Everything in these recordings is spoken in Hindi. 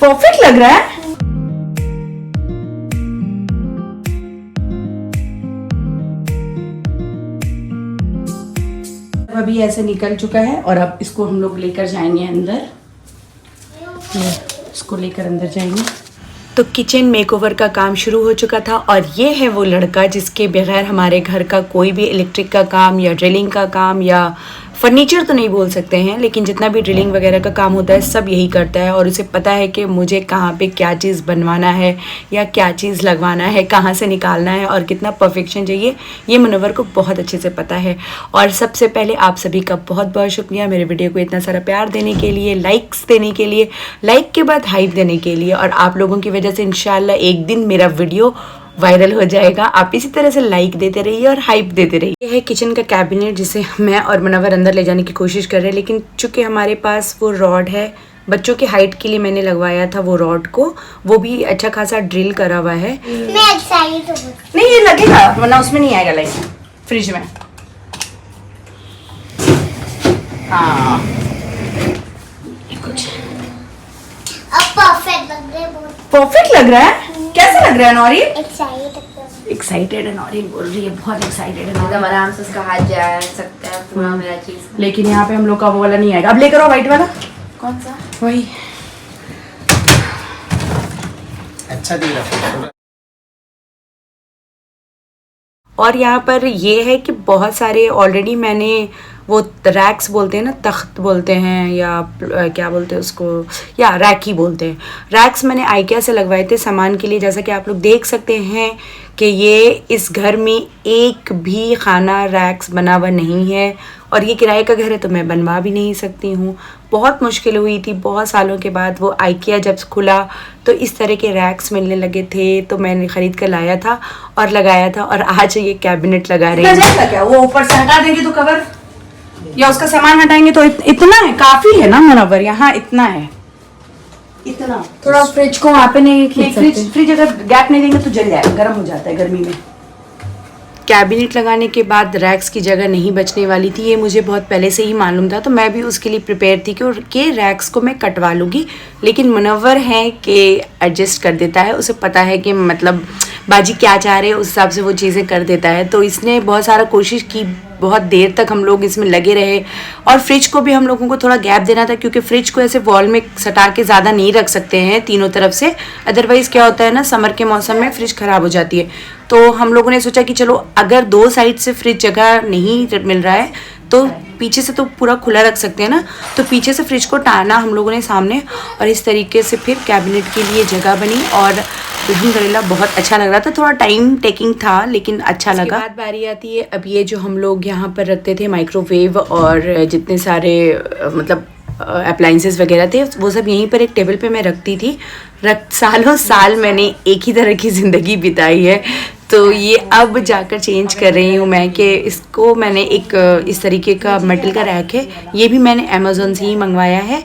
परफेक्ट लग रहा है। अभी ऐसे निकल चुका है और अब इसको हम लोग लेकर जाएंगे अंदर। इसको लेकर अंदर जाएंगे। तो किचन मेकओवर का काम शुरू हो चुका था और ये है वो लड़का जिसके बगैर हमारे घर का कोई भी इलेक्ट्रिक का काम या ड्रिलिंग का काम या फर्नीचर तो नहीं बोल सकते हैं, लेकिन जितना भी ड्रिलिंग वगैरह का काम होता है सब यही करता है। और उसे पता है कि मुझे कहाँ पे क्या चीज़ बनवाना है या क्या चीज़ लगवाना है, कहाँ से निकालना है और कितना परफेक्शन चाहिए, ये मुनव्वर को बहुत अच्छे से पता है। और सबसे पहले आप सभी का बहुत बहुत शुक्रिया मेरे वीडियो को इतना सारा प्यार देने के लिए, लाइक्स देने के लिए, लाइक के बाद हाइप देने के लिए। और आप लोगों की वजह से इंशाल्लाह एक दिन मेरा वीडियो वायरल हो जाएगा। आप इसी तरह से लाइक देते रहिए और हाइप देते रहिए। ये है किचन का कैबिनेट जिसे मैं और मुनव्वर अंदर ले जाने की कोशिश कर रहे हैं, लेकिन चूंकि हमारे पास वो रॉड है, बच्चों की हाइट के लिए मैंने लगवाया था वो रॉड को, वो भी अच्छा खासा ड्रिल करा हुआ है। मैं एक्साइटेड हूं। नहीं ये लगेगा वरना उसमें नहीं आएगा लाइक फ्रिज में। हाँ कुछ अब परफेक्ट लग रहा है, बहुत परफेक्ट लग रहा है। कैसा लग रहा है नौरी? एक्साइटेड है नौरी बोल रही है, बहुत एक्साइटेड है। एकदम आराम से उसका हाथ जा सकता है पूरा मेरा चीज। लेकिन यहाँ पे हम लोग का वो वाला नहीं आएगा। अब लेकर आओ व्हाइट वाला। कौन सा? वही अच्छा दिख रहा है। और यहाँ पर ये है कि बहुत सारे ऑलरेडी मैंने वो रैक्स बोलते हैं ना, तख्त बोलते हैं या क्या बोलते हैं उसको, या रैक ही बोलते हैं। रैक्स मैंने आइकिया से लगवाए थे सामान के लिए। जैसा कि आप लोग देख सकते हैं कि ये इस घर में एक भी खाना रैक्स बना हुआ नहीं है और ये किराए का घर है तो मैं बनवा भी नहीं सकती हूँ। बहुत मुश्किल हुई थी, बहुत सालों के बाद वो आइकिया जब खुला तो इस तरह के रैक्स मिलने लगे थे, तो मैंने ख़रीद कर लाया था और लगाया था। और आज ये कैबिनेट लगा रहे हैं। क्या वो ऊपर से हटा देंगे तो कवर या उसका सामान हटाएंगे तो इतना है, काफ़ी है ना मुनव्वर, यहाँ इतना है, इतना। थोड़ा फ्रिज को वहाँ पे नहीं खींच सकते। फ्रिज अगर गैप नहीं देंगे तो जल जाएगा, गर्म हो जाता है गर्मी में। कैबिनेट लगाने के बाद रैक्स की जगह नहीं बचने वाली थी, ये मुझे बहुत पहले से ही मालूम था, तो मैं भी उसके लिए प्रिपेयर थी कि रैक्स को मैं कटवा लूँगी। लेकिन मुनव्वर है कि एडजस्ट कर देता है, उसे पता है कि मतलब बाजी क्या चाह रहे हैं उस हिसाब से वो चीज़ें कर देता है। तो इसने बहुत सारा कोशिश की, बहुत देर तक हम लोग इसमें लगे रहे। और फ्रिज को भी हम लोगों को थोड़ा गैप देना था क्योंकि फ्रिज को ऐसे वॉल में सटा के ज़्यादा नहीं रख सकते हैं तीनों तरफ से, अदरवाइज़ क्या होता है ना, समर के मौसम में फ्रिज ख़राब हो जाती है। तो हम लोगों ने सोचा कि चलो अगर दो साइड से फ्रिज जगह नहीं मिल रहा है तो पीछे से तो पूरा खुला रख सकते हैं ना, तो पीछे से फ्रिज को टाना हम लोगों ने सामने, और इस तरीके से फिर कैबिनेट के लिए जगह बनी। और अल्हम्दुलिल्लाह बहुत अच्छा लग रहा था, थोड़ा टाइम टेकिंग था लेकिन अच्छा लगा। बाद बारी आती है अब ये जो हम लोग यहाँ पर रखते थे माइक्रोवेव और जितने सारे मतलब अप्लाइंसेस वगैरह थे वो सब यहीं पर एक टेबल पे मैं रखती थी। सालों साल मैंने एक ही तरह की ज़िंदगी बिताई है, तो ये अब जाकर चेंज कर रही हूँ मैं कि इसको मैंने एक इस तरीके का मेटल का रैक है, ये भी मैंने अमेज़ोन से ही मंगवाया है।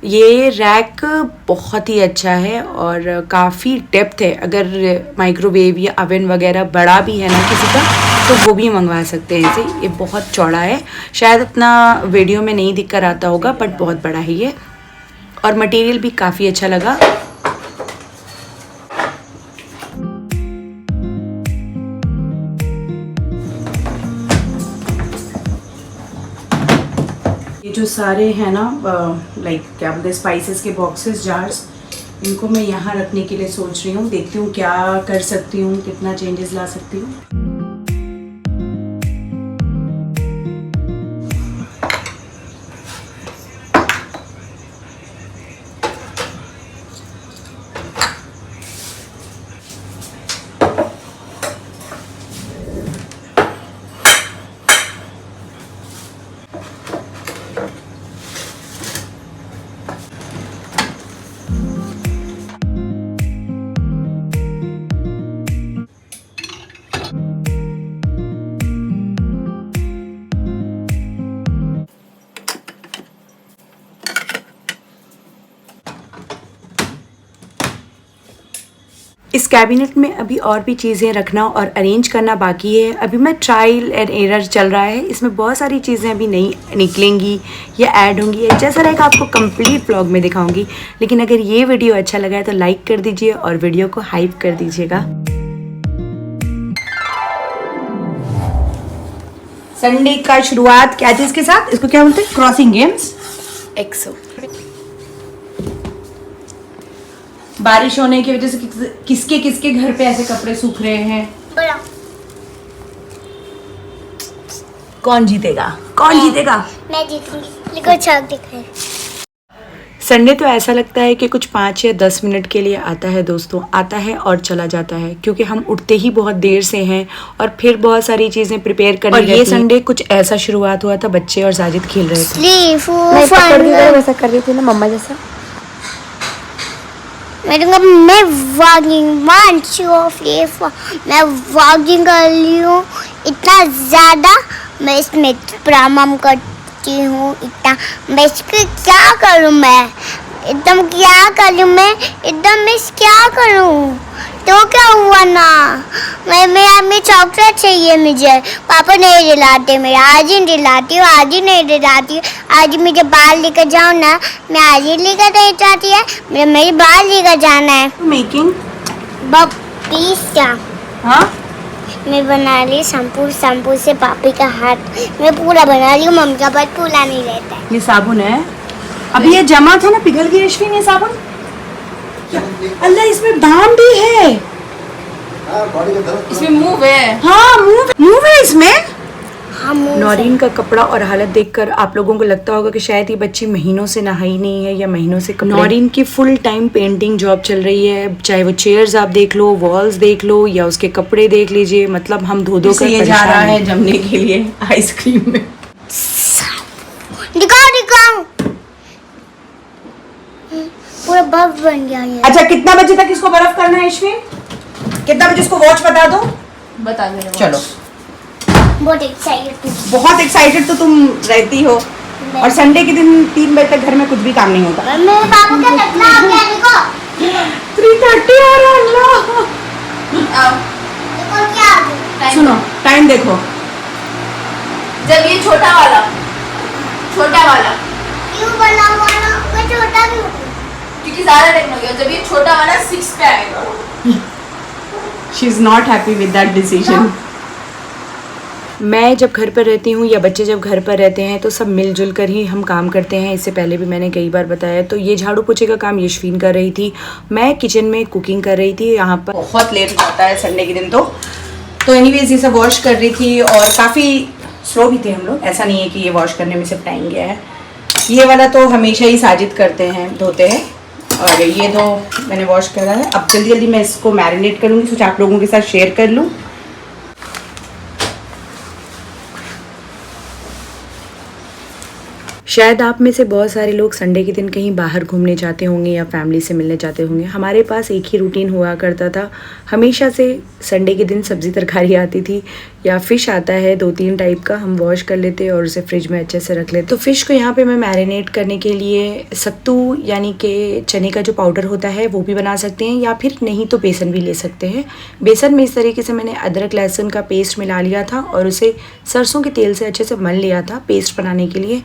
ये रैक बहुत ही अच्छा है और काफ़ी डेप्थ है। अगर माइक्रोवेव या अवन वगैरह बड़ा भी है ना किसी का तो वो भी मंगवा सकते हैं इसे। ये बहुत चौड़ा है, शायद अपना वीडियो में नहीं दिख कर आता होगा बट बहुत बड़ा है ये, और मटेरियल भी काफ़ी अच्छा लगा। ये जो सारे हैं ना लाइक क्या बोलते हैं स्पाइसेस के बॉक्सेस, जार्स, इनको मैं यहाँ रखने के लिए सोच रही हूँ। देखती हूँ क्या कर सकती हूँ, कितना चेंजेस ला सकती हूँ। इस कैबिनेट में अभी और भी चीज़ें रखना और अरेंज करना बाकी है। अभी मैं ट्रायल एंड एरर चल रहा है, इसमें बहुत सारी चीज़ें अभी नई निकलेंगी या ऐड होंगी, जैसा रहेगा आपको कंप्लीट व्लॉग में दिखाऊंगी। लेकिन अगर ये वीडियो अच्छा लगा है तो लाइक कर दीजिए और वीडियो को हाइप कर दीजिएगा। संडे का शुरुआत क्या चीज़ के साथ, इसको क्या बोलते हैं, क्रॉसिंग गेम्स एक्सो। बारिश होने की वजह से किसके किसके घर पे ऐसे कपड़े सूख रहे हैं। बड़ा कौन जीतेगा, कौन जीतेगा? मैं जीतूंगी, लेकिन चाक दिखाए। संडे तो ऐसा लगता है कि कुछ 5 या 10 मिनट के लिए आता है दोस्तों, आता है और चला जाता है, क्योंकि हम उठते ही बहुत देर से हैं और फिर बहुत सारी चीजें प्रिपेयर करनी रहती हैं। और ये संडे कुछ ऐसा शुरुआत हुआ था, बच्चे और साजिद खेल रहे थे। वैसा कर रही थी ना मम्मा जैसा। मैं वॉकिंग मैं वॉकिंग कर रही हूँ इतना ज़्यादा, मैं इसमें प्राणायाम करती हूँ इतना। मैं इसके क्या करूँ, मैं एकदम क्या करूँ, मैं एकदम मैं क्या करूँ? तो क्या हुआ ना, मैं चॉकलेट चाहिए मुझे, पापा नहीं दिलाते, मेरे आज ही दिलाती हूँ, आज ही नहीं दिलाती। आज मुझे बाहर लेकर जाओ ना, मैं आज ही लेकर नहीं जाती है, मेरी बाहर लेकर जाना है। मेकिंग प्लीज क्या? हाँ, मैं बना रही शैम्पू से पापी का हाथ मैं पूरा बना रही हूँ, मम्मी का बात पूरा नहीं रहता है। ये साबुन है, अभी ये जमा था ना, पिघल गई अश्विन ये साबुन। अल्लाह, इसमें दाम भी है, इसमें मूव है। हाँ मूव है इसमें। हाँ, मुँह से। नौरीन का कपड़ा और हालत देखकर आप लोगों को लगता होगा कि शायद ये बच्ची महीनों से नहाई नहीं है या महीनों से कपड़े। नौरीन की फुल टाइम पेंटिंग जॉब चल रही है, चाहे वो चेयर्स आप देख लो, वॉल्स देख लो या उसके कपड़े देख लीजिए, मतलब हम धो कर ये जा रहा है जमने के लिए आइसक्रीम में। दिखाओ पूरा बर्फ बन गया ये। अच्छा, कितना बजे तक इसको बर्फ करना है अश्विन? कितना बजे इसको वॉच बता दो, बता दे। चलो। बहुत एक्साइटेड। बहुत एक्साइटेड तो तुम रहती हो, और संडे के दिन 3 बजे तक घर में कुछ भी काम नहीं होता। मेरे बाबू का कितना हो गया देखो। 3:30 हो रहा है। अल्लाह, देखो क्या आ गया। सुनो टाइम देखो। जब ये छोटा वाला क्यों बड़ा वाला मैं छोटा क्यों? क्योंकि ज्यादा टाइम हो गया, जब ये छोटा वाला 6 पे आएगा। She is not happy with that decision. मैं जब घर पर रहती हूँ या बच्चे जब घर पर रहते हैं तो सब मिलजुल कर ही हम काम करते हैं। इससे पहले भी मैंने कई बार बताया। तो ये झाड़ू पोछे का काम यशवीन कर रही थी, मैं किचन में कुकिंग कर रही थी। यहाँ पर बहुत लेट हो जाता है संडे के दिन तो एनीवेज ये सब वॉश कर रही थी, और काफ़ी स्लो भी थे हम लोग, ऐसा नहीं है कि ये वॉश करने में सिर्फ टाइम गया है। ये वाला तो हमेशा ही साजिद करते हैं, धोते हैं, और ये दो मैंने वॉश करा है। अब जल्दी जल्दी मैं इसको मैरिनेट करूँगी, सोचा आप लोगों के साथ शेयर कर लूँ। शायद आप में से बहुत सारे लोग संडे के दिन कहीं बाहर घूमने जाते होंगे या फैमिली से मिलने जाते होंगे। हमारे पास एक ही रूटीन हुआ करता था, हमेशा से संडे के दिन सब्ज़ी तरकारी आती थी या फ़िश आता है 2-3 टाइप का, हम वॉश कर लेते और उसे फ्रिज में अच्छे से रख लेते। तो फ़िश को यहाँ पे मैं मैरिनेट करने के लिए सत्तू यानी कि चने का जो पाउडर होता है वो भी बना सकते हैं, या फिर नहीं तो बेसन भी ले सकते हैं। बेसन में इस तरीके से मैंने अदरक लहसुन का पेस्ट मिला लिया था और उसे सरसों के तेल से अच्छे से मल लिया था पेस्ट बनाने के लिए।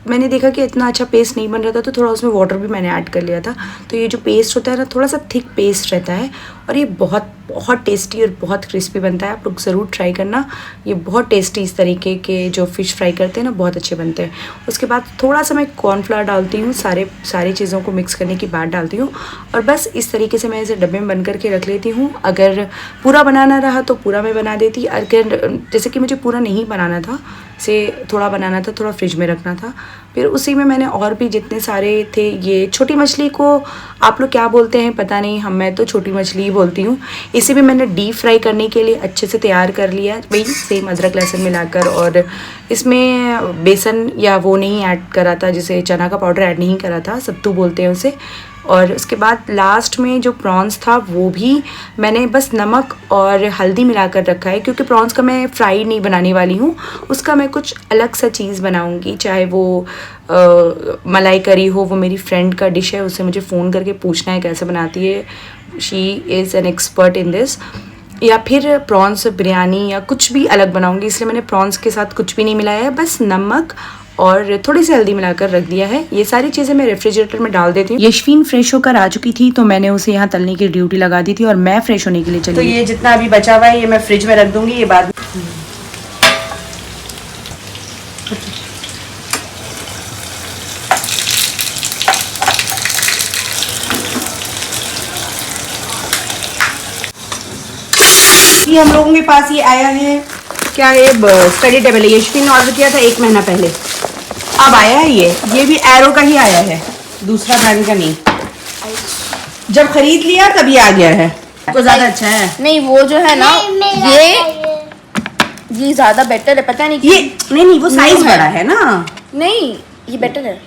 मैंने देखा कि इतना अच्छा पेस्ट नहीं बन रहा था तो थोड़ा उसमें वाटर भी मैंने ऐड कर लिया था। तो ये जो पेस्ट होता है ना, थोड़ा सा थिक पेस्ट रहता है और ये बहुत बहुत टेस्टी और बहुत क्रिस्पी बनता है। आप लोग ज़रूर ट्राई करना, ये बहुत टेस्टी इस तरीके के जो फ़िश फ्राई करते हैं ना, बहुत अच्छे बनते हैं। उसके बाद थोड़ा सा मैं कॉर्नफ्लावर डालती हूँ, सारी चीज़ों को मिक्स करने के बाद डालती हूँ, और बस इस तरीके से मैं इसे डब्बे में बंद करके रख लेती हूँ। अगर पूरा बनाना रहा तो पूरा मैं बना देती, अगर जैसे कि मुझे पूरा नहीं बनाना था, से थोड़ा बनाना था, थोड़ा फ्रिज में रखना था। फिर उसी में मैंने और भी जितने सारे थे, ये छोटी मछली को आप लोग क्या बोलते हैं पता नहीं, मैं तो छोटी मछली ही बोलती हूँ। इसे भी मैंने डीप फ्राई करने के लिए अच्छे से तैयार कर लिया, वही सेम अदरक लहसुन मिलाकर, और इसमें बेसन या वो नहीं ऐड करा था, जिसे चना का पाउडर ऐड नहीं करा था, सत्तू बोलते हैं उसे। और उसके बाद लास्ट में जो प्रॉन्स था वो भी मैंने बस नमक और हल्दी मिलाकर रखा है, क्योंकि प्रॉन्स का मैं फ्राई नहीं बनाने वाली हूँ, उसका मैं कुछ अलग सा चीज़ बनाऊँगी। चाहे वो मलाई करी हो, वो मेरी फ्रेंड का डिश है, उससे मुझे फ़ोन करके पूछना है कैसे बनाती है, she is an expert in this. या फिर प्रॉन्स बिरयानी या कुछ भी अलग बनाऊंगी, इसलिए मैंने प्रॉन्स के साथ कुछ भी नहीं मिलाया है, बस नमक और थोड़ी सी हल्दी मिलाकर रख दिया है। ये सारी चीज़ें मैं रेफ्रिजरेटर में डाल देती हूँ। यशवीन फ्रेश होकर आ चुकी थी तो मैंने उसे यहाँ तलने की ड्यूटी लगा दी थी और मैं फ्रेश होने के लिए चली। तो ये जितना अभी बचा हुआ है ये मैं फ्रिज में रख दूंगी, ये बाद में। ये हम लोगों के पास ये आया है, क्या है, स्टडी टेबल है। यशवीन ने ऑर्डर किया था 1 महीना पहले, अब आया है ये भी एरो का ही आया है, दूसरा ब्रांड का नहीं। जब खरीद लिया तभी आ गया है। तो ज्यादा अच्छा है। नहीं वो जो है ना ये ज्यादा बेटर है, पता नहीं ये नहीं वो साइज बड़ा है ना। नहीं ये बेटर है,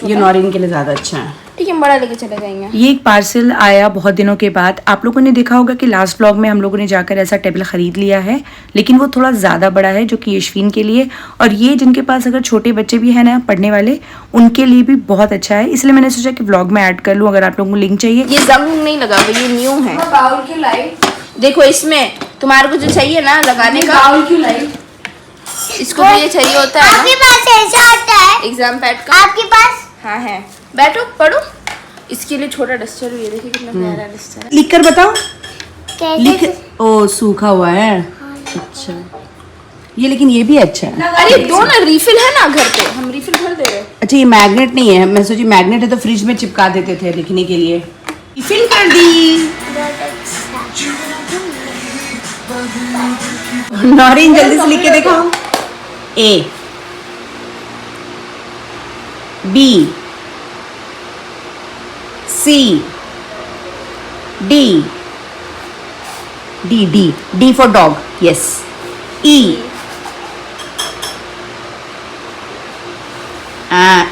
ये नौरीन के लिए ज्यादा अच्छा है। ठीक है, हम बड़ा लेके चले जाएंगे। ये एक पार्सल आया बहुत दिनों के बाद। आप लोगों ने देखा होगा कि लास्ट व्लॉग में हम लोगों ने जाकर ऐसा टेबल खरीद लिया है, लेकिन वो थोड़ा ज़्यादा बड़ा है जो कि यशवीन के लिए, और ये जिनके पास अगर छोटे बच्चे भी हैं ना पढ़ने वाले, उनके लिए भी बहुत अच्छा है। इसलिए मैंने सोचा कि व्लॉग में ऐड कर लूँ, अगर आप लोगों को लिंक चाहिए। ये जंग नहीं लगा हुआ, ये न्यू है। बाउल की लाइट देखो, इसमें तुम्हारे को जो चाहिए ना लगाने का, बाउल की लाइट, इसको तो ये चाहिए होता है। आपके पास ऐसा होता है एग्जाम पैड का? आपके पास? हाँ है, बैठो पढ़ो। इसके लिए छोटा डस्टर भी है, देखिए कितना प्यारा डस्टर है। लिख कर बताओ। कैसे? ओ सूखा हुआ है। अच्छा ये, लेकिन ये भी अच्छा है। अरे दो ना, रिफिल है ना घर पे, हम रिफिल भर दे रहे हैं। अच्छा ये मैग्नेट नहीं है, मैं सोची मैग्नेट है तो फ्रिज में चिपका देते थे लिखने के लिए। रिफिल कर दी। नौरीन जल्दी से लिख के दिखाओ। A B C D D D D for dog, yes. E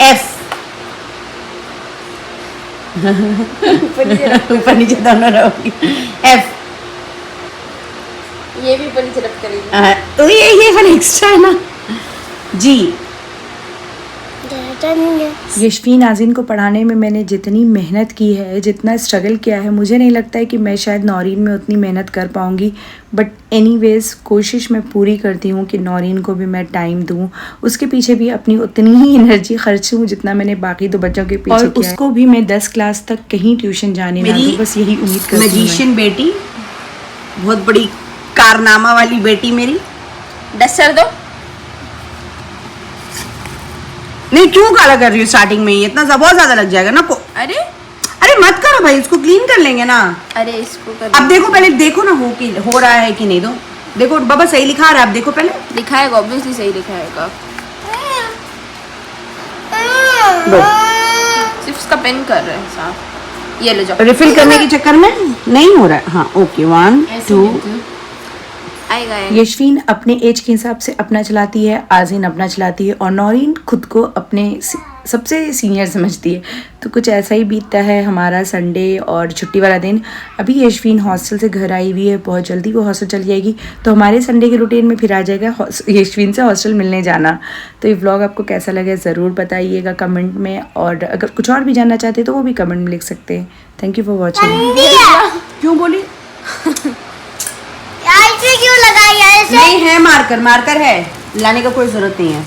F ऊपर नीचे दोनों रहोगी। एफ ये भी ऊपर नीचे रख करेंगे। ये वाला एक्स्ट्रा है ना। जी। यशवीन आज़ीन को पढ़ाने में मैंने जितनी मेहनत की है, जितना स्ट्रगल किया है, मुझे नहीं लगता है कि मैं शायद नौरीन में उतनी मेहनत कर पाऊँगी। बट एनीवेज़ कोशिश मैं पूरी करती हूँ कि नौरीन को भी मैं टाइम दूँ, उसके पीछे भी अपनी उतनी ही एनर्जी खर्चूँ जितना मैंने बाकी 2 बच्चों के पीछे किया है। उसको भी मैं 10 क्लास तक कहीं ट्यूशन जाने ना दूँ, बस यही उम्मीद करती हूँ। मैजिशियन बेटी, बहुत बड़ी कारनामा वाली बेटी मेरी। डस्टर दो। नहीं क्यों काला कर रही हो स्टार्टिंग में, ये इतना बहुत ज्यादा लग जाएगा ना। अरे अरे मत करो भाई, इसको क्लीन कर लेंगे ना। अरे इसको कर, अब देखो पहले, देखो ना हो रहा है कि नहीं। दो देखो बाबा सही लिखा रहा है, आप देखो पहले। लिखाएगा, ऑब्वियसली सही लिखाएगा। दो सिर्फ उसका पेन कर रहे हैं साफ। ये ले जाओ। रिफिल करने के चक्कर में नहीं हो रहा है। हाँ ओके, 1 2। आएगा। यशवीन अपने एज के हिसाब से अपना चलाती है, आज़ीन अपना चलाती है, और नौरीन खुद को अपने सबसे सीनियर समझती है। तो कुछ ऐसा ही बीतता है हमारा संडे और छुट्टी वाला दिन। अभी यशवीन हॉस्टल से घर आई हुई है, बहुत जल्दी वो हॉस्टल चली जाएगी, तो हमारे संडे के रूटीन में फिर आ जाएगा यशवीन से हॉस्टल मिलने जाना। तो ये व्लॉग आपको कैसा लगे ज़रूर बताइएगा कमेंट में, और अगर कुछ और भी जानना चाहते हैं तो वो भी कमेंट में लिख सकते हैं। Thank you for watching. क्यों बोली? ऐसे क्यों लगाई? ऐसे नहीं है, मार्कर है, लाने का कोई ज़रूरत नहीं है।